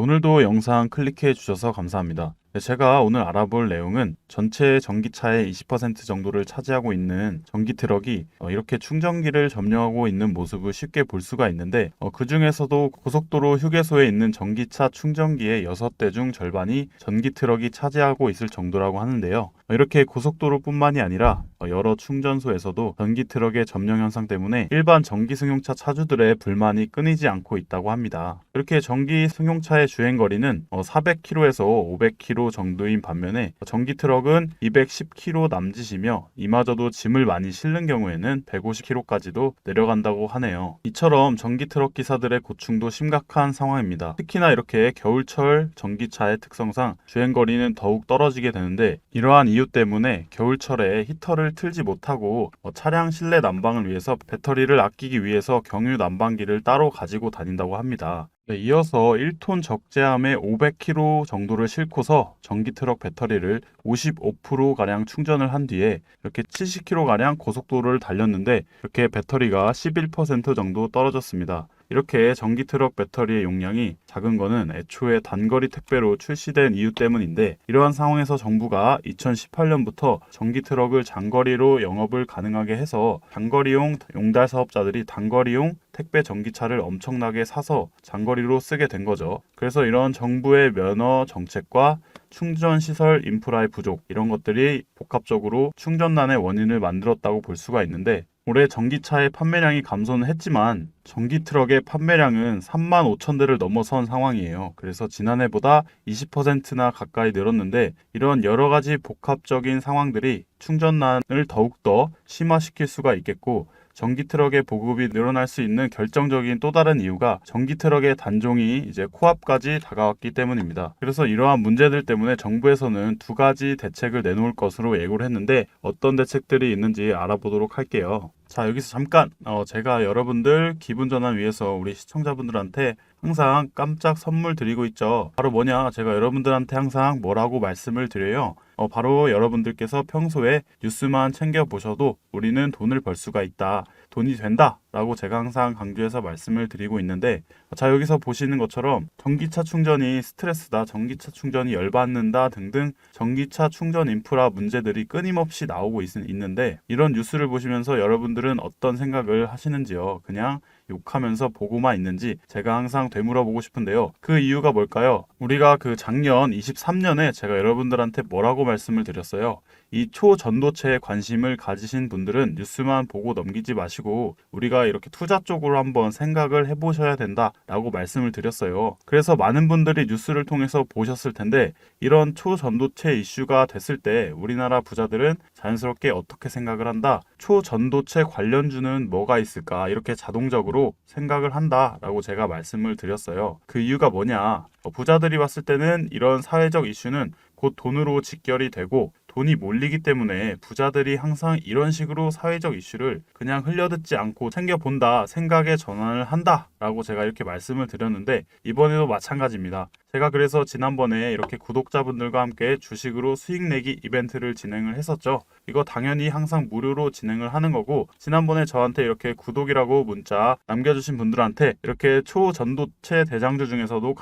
오늘도 영상 클릭해 주셔서 감사합니다. 제가 오늘 알아볼 내용은 전체 전기차의 20% 정도를 차지하고 있는 전기 트럭이 이렇게 충전기를 점령하고 있는 모습을 쉽게 볼 수가 있는데 그 중에서도 고속도로 휴게소에 있는 전기차 충전기의 6대 중 절반이 전기 트럭이 차지하고 있을 정도라고 하는데요. 이렇게 고속도로뿐만이 아니라 여러 충전소에서도 전기 트럭의 점령 현상 때문에 일반 전기 승용차 차주들의 불만이 끊이지 않고 있다고 합니다. 이렇게 전기 승용차의 주행거리는 400km에서 500km 정도인 반면에 전기 트럭은 210km 남짓이며 이마저도 짐을 많이 실는 경우에는 150km까지도 내려간다고 하네요. 이처럼 전기 트럭 기사들의 고충도 심각한 상황입니다. 특히나 이렇게 겨울철 전기차의 특성상 주행거리는 더욱 떨어지게 되는데 이러한 이유 때문에 겨울철에 히터를 틀지 못하고 차량 실내 난방을 위해서 배터리를 아끼기 위해서 경유 난방기를 따로 가지고 다닌다고 합니다. 이어서 1톤 적재함의 500km 정도를 싣고서 전기 트럭 배터리를 55%가량 충전을 한 뒤에 이렇게 70km가량 고속도로를 달렸는데 이렇게 배터리가 11% 정도 떨어졌습니다. 이렇게 전기 트럭 배터리의 용량이 작은 거는 애초에 단거리 택배로 출시된 이유 때문인데 이러한 상황에서 정부가 2018년부터 전기 트럭을 장거리로 영업을 가능하게 해서 장거리용 용달 사업자들이 단거리용 택배 전기차를 엄청나게 사서 장거리로 쓰게 된 거죠. 그래서 이런 정부의 면허 정책과 충전 시설 인프라의 부족 이런 것들이 복합적으로 충전난의 원인을 만들었다고 볼 수가 있는데 올해 전기차의 판매량이 감소는 했지만 전기 트럭의 판매량은 3만 5천 대를 넘어선 상황이에요. 그래서 지난해보다 20%나 가까이 늘었는데 이런 여러 가지 복합적인 상황들이 충전난을 더욱더 심화시킬 수가 있겠고 전기 트럭의 보급이 늘어날 수 있는 결정적인 또 다른 이유가 전기 트럭의 단종이 이제 코앞까지 다가왔기 때문입니다. 그래서 이러한 문제들 때문에 정부에서는 두 가지 대책을 내놓을 것으로 예고를 했는데 어떤 대책들이 있는지 알아보도록 할게요. 자, 여기서 잠깐 제가 여러분들 기분 전환 위해서 우리 시청자분들한테 항상 깜짝 선물 드리고 있죠. 바로 뭐냐? 제가 여러분들한테 항상 뭐라고 말씀을 드려요. 바로 여러분들께서 평소에 뉴스만 챙겨보셔도 우리는 돈을 벌 수가 있다. 돈이 된다. 라고 제가 항상 강조해서 말씀을 드리고 있는데 자, 여기서 보시는 것처럼 전기차 충전이 스트레스다. 전기차 충전이 열받는다 등등 전기차 충전 인프라 문제들이 끊임없이 나오고 있는데 이런 뉴스를 보시면서 여러분들은 어떤 생각을 하시는지요? 그냥 욕하면서 보고만 있는지 제가 항상 되물어보고 싶은데요. 그 이유가 뭘까요? 우리가 그 작년 23년에 제가 여러분들한테 뭐라고 말씀을 드렸어요. 이 초전도체에 관심을 가지신 분들은 뉴스만 보고 넘기지 마시고 우리가 이렇게 투자 쪽으로 한번 생각을 해보셔야 된다라고 말씀을 드렸어요. 그래서 많은 분들이 뉴스를 통해서 보셨을 텐데 이런 초전도체 이슈가 됐을 때 우리나라 부자들은 자연스럽게 어떻게 생각을 한다? 초전도체 관련주는 뭐가 있을까? 이렇게 자동적으로 생각을 한다라고 제가 말씀을 드렸어요. 그 이유가 뭐냐? 부자들이 봤을 때는 이런 사회적 이슈는 곧 돈으로 직결이 되고 돈이 몰리기 때문에 부자들이 항상 이런 식으로 사회적 이슈를 그냥 흘려듣지 않고 챙겨본다 생각의 전환을 한다라고 제가 이렇게 말씀을 드렸는데 이번에도 마찬가지입니다. 제가 그래서 지난번에 이렇게 구독자분들과 함께 주식으로 수익 내기 이벤트를 진행을 했었죠. 이거 당연히 항상 무료로 진행을 하는 거고 지난번에 저한테 이렇게 구독이라고 문자 남겨주신 분들한테 이렇게 초전도체 대장주 중에서도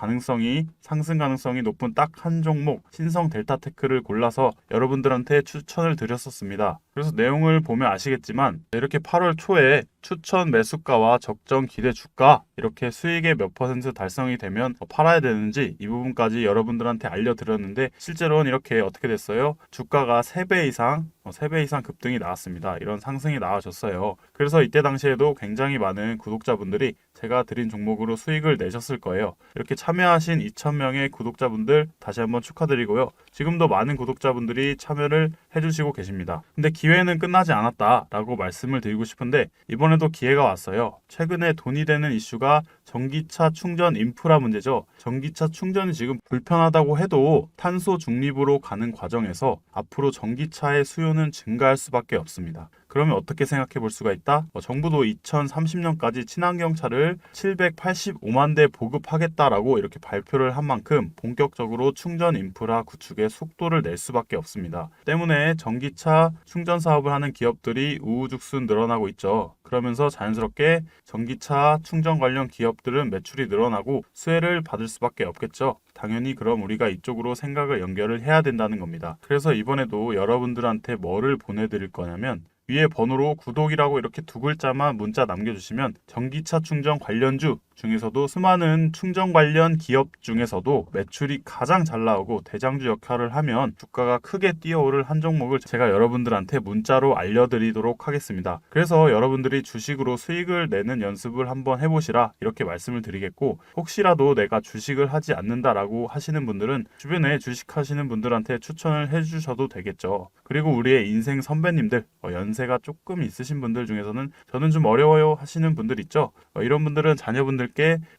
상승 가능성이 높은 딱 한 종목 신성 델타테크를 골라서 여러분들한테 추천을 드렸었습니다. 그래서 내용을 보면 아시겠지만 이렇게 8월 초에 추천 매수가와 적정 기대 주가 이렇게 수익의 몇 % 달성이 되면 팔아야 되는지 이 부분까지 여러분들한테 알려드렸는데 실제로는 이렇게 어떻게 됐어요? 주가가 3배 이상 급등이 나왔습니다. 이런 상승이 나와줬어요. 그래서 이때 당시에도 굉장히 많은 구독자분들이 제가 드린 종목으로 수익을 내셨을 거예요. 이렇게 참여하신 2,000명의 구독자분들 다시 한번 축하드리고요. 지금도 많은 구독자분들이 참여를 해주시고 계십니다. 근데 기회는 끝나지 않았다라고 말씀을 드리고 싶은데 이번에도 기회가 왔어요. 최근에 돈이 되는 이슈가 전기차 충전 인프라 문제죠. 전기차 충전이 지금 불편하다고 해도 탄소 중립으로 가는 과정에서 앞으로 전기차의 수요는 증가할 수밖에 없습니다. 그러면 어떻게 생각해 볼 수가 있다? 정부도 2030년까지 친환경차를 785만 대 보급하겠다라고 이렇게 발표를 한 만큼 본격적으로 충전 인프라 구축에 속도를 낼 수밖에 없습니다. 때문에 전기차 충전 사업을 하는 기업들이 우후죽순 늘어나고 있죠. 그러면서 자연스럽게 전기차 충전 관련 기업들은 매출이 늘어나고 수혜를 받을 수밖에 없겠죠. 당연히 그럼 우리가 이쪽으로 생각을 연결을 해야 된다는 겁니다. 그래서 이번에도 여러분들한테 뭐를 보내드릴 거냐면 위에 번호로 구독이라고 이렇게 두 글자만 문자 남겨주시면 전기차 충전 관련주 중에서도 수많은 충전 관련 기업 중에서도 매출이 가장 잘 나오고 대장주 역할을 하면 주가가 크게 뛰어오를 한 종목을 제가 여러분들한테 문자로 알려드리도록 하겠습니다. 그래서 여러분들이 주식으로 수익을 내는 연습을 한번 해보시라 이렇게 말씀을 드리겠고, 혹시라도 내가 주식을 하지 않는다라고 하시는 분들은 주변에 주식하시는 분들한테 추천을 해주셔도 되겠죠. 그리고 우리의 인생 선배님들, 연세가 조금 있으신 분들 중에서는 저는 좀 어려워요 하시는 분들 있죠. 이런 분들은 자녀분들께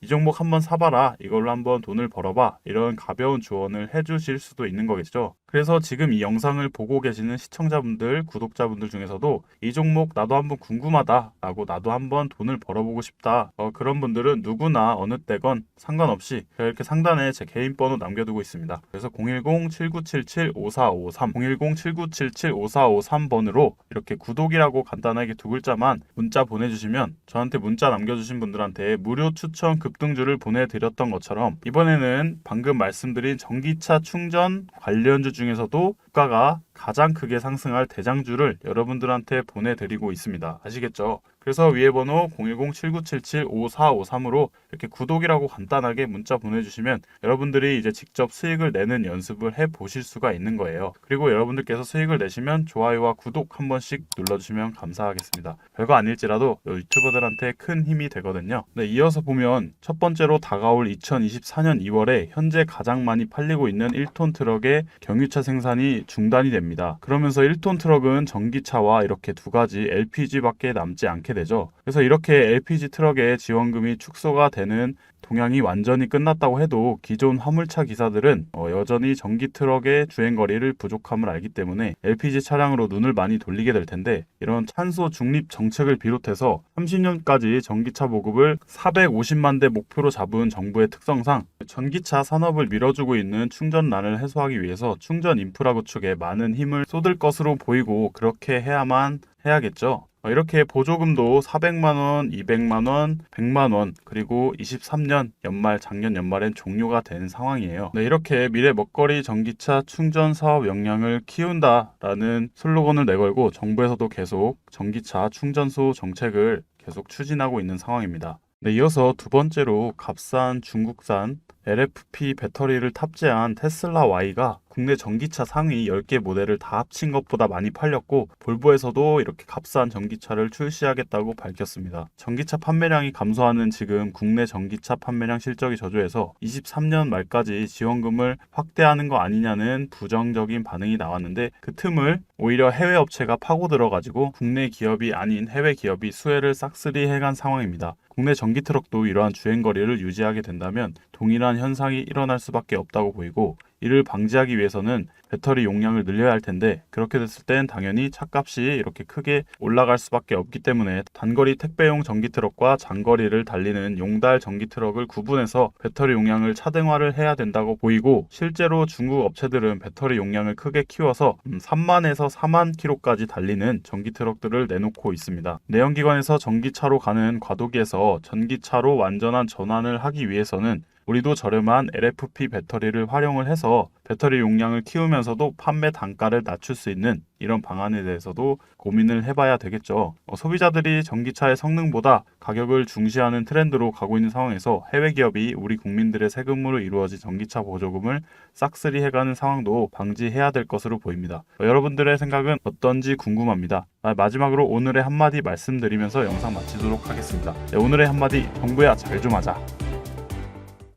이 종목 한번 사봐라, 이걸로 한번 돈을 벌어봐, 이런 가벼운 조언을 해주실 수도 있는 거겠죠. 그래서 지금 이 영상을 보고 계시는 시청자분들, 구독자분들 중에서도 이 종목 나도 한번 궁금하다 라고 나도 한번 돈을 벌어보고 싶다, 그런 분들은 누구나 어느 때건 상관없이 제가 이렇게 상단에 제 개인 번호 남겨두고 있습니다. 그래서 010-7977-5453 010-7977-5453번으로 이렇게 구독이라고 간단하게 두 글자만 문자 보내주시면 저한테 문자 남겨주신 분들한테 무료 추천 급등주를 보내드렸던 것처럼 이번에는 방금 말씀드린 전기차 충전 관련주 중에서도 주가가 가장 크게 상승할 대장주를 여러분들한테 보내드리고 있습니다. 아시겠죠? 그래서 위에 번호 010-7977-5453으로 이렇게 구독이라고 간단하게 문자 보내주시면 여러분들이 이제 직접 수익을 내는 연습을 해보실 수가 있는 거예요. 그리고 여러분들께서 수익을 내시면 좋아요와 구독 한 번씩 눌러주시면 감사하겠습니다. 별거 아닐지라도 유튜버들한테 큰 힘이 되거든요. 네, 이어서 보면 첫 번째로 다가올 2024년 2월에 현재 가장 많이 팔리고 있는 1톤 트럭의 경유차 생산이 중단이 됩니다. 그러면서 1톤 트럭은 전기차와 이렇게 두 가지 LPG밖에 남지 않게 되죠. 그래서 이렇게 LPG 트럭의 지원금이 축소가 되는 동향이 완전히 끝났다고 해도 기존 화물차 기사들은 여전히 전기 트럭의 주행거리를 부족함을 알기 때문에 LPG 차량으로 눈을 많이 돌리게 될 텐데, 이런 탄소 중립 정책을 비롯해서 30년까지 전기차 보급을 450만 대 목표로 잡은 정부의 특성상 전기차 산업을 밀어주고 있는 충전난을 해소하기 위해서 충전 인프라 구축에 많은 힘을 쏟을 것으로 보이고, 그렇게 해야만 해야겠죠. 이렇게 보조금도 400만원, 200만원, 100만원, 그리고 23년 연말, 작년 연말엔 종료가 된 상황이에요. 네, 이렇게 미래 먹거리 전기차 충전 사업 역량을 키운다라는 슬로건을 내걸고 정부에서도 계속 전기차 충전소 정책을 계속 추진하고 있는 상황입니다. 네, 이어서 두 번째로 값싼 중국산 LFP 배터리를 탑재한 테슬라 Y가 국내 전기차 상위 10개 모델을 다 합친 것보다 많이 팔렸고, 볼보에서도 이렇게 값싼 전기차를 출시하겠다고 밝혔습니다. 전기차 판매량이 감소하는 지금 국내 전기차 판매량 실적이 저조해서 23년 말까지 지원금을 확대하는 거 아니냐는 부정적인 반응이 나왔는데, 그 틈을 오히려 해외 업체가 파고들어가지고 국내 기업이 아닌 해외 기업이 수혜를 싹쓸이 해간 상황입니다. 국내 전기 트럭도 이러한 주행거리를 유지하게 된다면 동일한 현상이 일어날 수밖에 없다고 보이고, 이를 방지하기 위해서는 배터리 용량을 늘려야 할 텐데, 그렇게 됐을 땐 당연히 차값이 이렇게 크게 올라갈 수밖에 없기 때문에 단거리 택배용 전기 트럭과 장거리를 달리는 용달 전기 트럭을 구분해서 배터리 용량을 차등화를 해야 된다고 보이고, 실제로 중국 업체들은 배터리 용량을 크게 키워서 3만에서 4만 킬로까지 달리는 전기 트럭들을 내놓고 있습니다. 내연기관에서 전기차로 가는 과도기에서 전기차로 완전한 전환을 하기 위해서는 우리도 저렴한 LFP 배터리를 활용을 해서 배터리 용량을 키우면서도 판매 단가를 낮출 수 있는 이런 방안에 대해서도 고민을 해봐야 되겠죠. 소비자들이 전기차의 성능보다 가격을 중시하는 트렌드로 가고 있는 상황에서 해외 기업이 우리 국민들의 세금으로 이루어진 전기차 보조금을 싹쓸이 해가는 상황도 방지해야 될 것으로 보입니다. 여러분들의 생각은 어떤지 궁금합니다. 마지막으로 오늘의 한마디 말씀드리면서 영상 마치도록 하겠습니다. 오늘의 한마디, 정부야 잘 좀 하자.